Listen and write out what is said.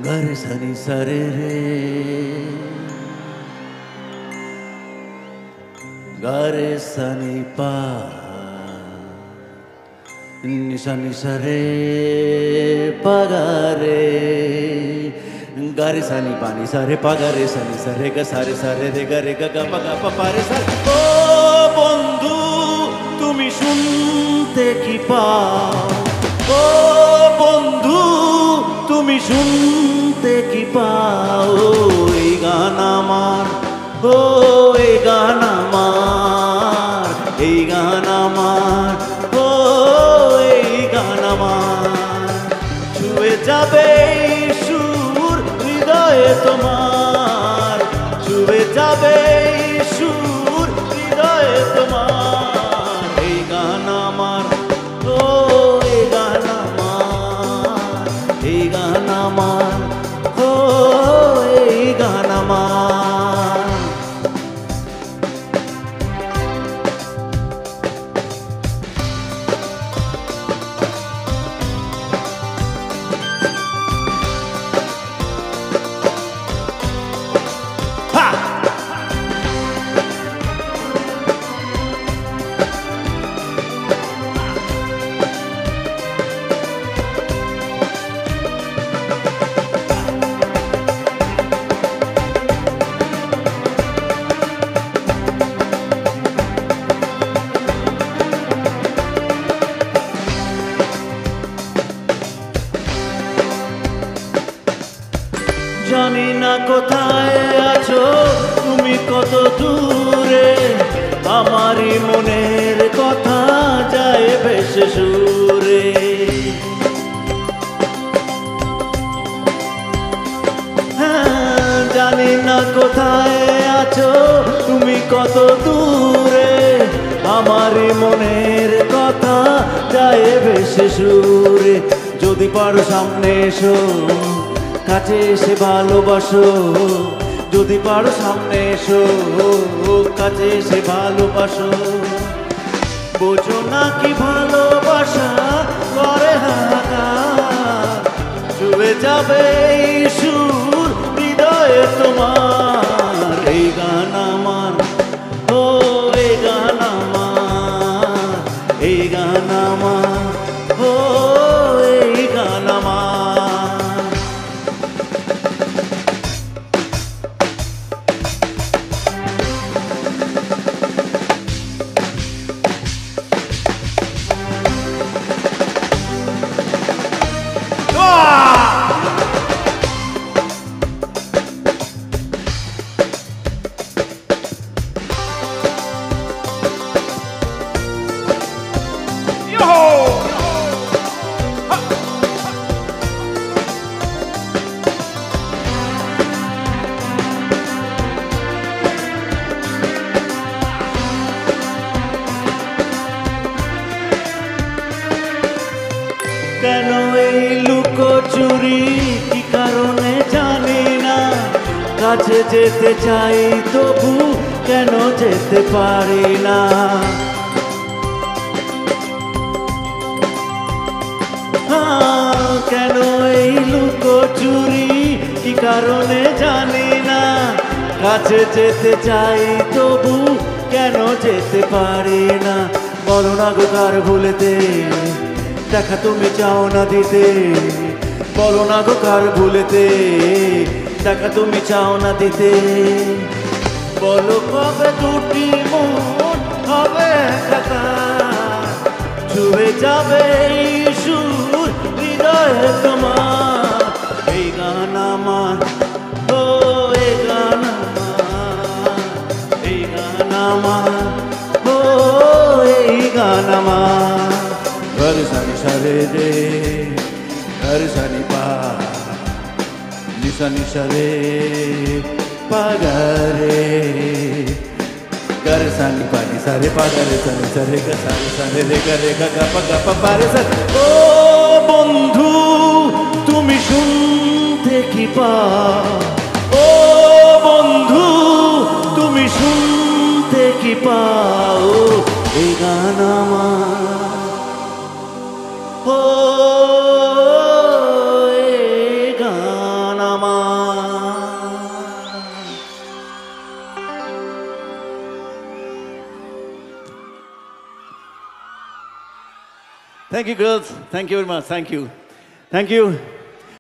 गर सनी सरे रे गर सनी पा निशा निशा रे पगारे गारे सनी पानी सारे पगारे सनी सरे ग सारे रे गा गा पा रे सा ओ बंधु तुमी শুনতে কি পাও ও বন্ধু তুমি শুনতে কি পাও এই গান আমার ও এই গান আমার এই গান আমার ও এই গান আমার ছুঁয়ে যাবে সুর হৃদয়ে তোমার ছুঁয়ে যাবে সুর হৃদয়ে তোমার এই গান আমার ও এই গান আমার এই গান আমার ও এই গান আমার জানি না কোথায় আছো তুমি কত দূরে আমারই মনের কথা যায় ভেসে সুরে হ্যাঁ জানি না কোথায় আছো তুমি কত দূরে আমারই মনের কথা যায় ভেসে সুরে যদি পারো সামনে এসো কাছে এসে ভালোবাসো যদি পারো সামনে এসো কাছে এসে ভালোবাসো বোঝো না কি ভালোবাসা করে হাহাকার ছুঁয়ে যাবে এই সুর হৃদয়ে তোমার এই গান আমার ও এই গান আমার এই গান আমার ও এই গান আমার কেন এই লুকোচুরি কি কারণে জানি না কাছে যেতে চাই তবু কেন যেতে পারি না কেন এই লুকোচুরি কি কারণে জানি না কাছে যেতে চাই তবু কেন যেতে পারি না বলো না গো কার ভুলেতে দেখা তুমি চাও না দিতে বলো না গো কার ভুলেতে দেখা তুমি চাও না দিতে বলো কবে দুটি মন হবে একাকার ছুঁয়ে যাবে এই সুর হৃদয়ে তোমার এই গান আমার ও এই গান আমার এই গান আমার ও এই গান আমার गर सनी सरे रे गर सनी पा निशा निशा रे पगारे गर सनी पानी सारे पगारे सनी सरे ग सारे रे गा पा रे सा ओ बंधु তুমি শুনতে কি পাও ও বন্ধু তুমি শুনতে কি পাও এই গান আমার ও গান Thank you, girls. Thank you very much. Thank you. Thank you.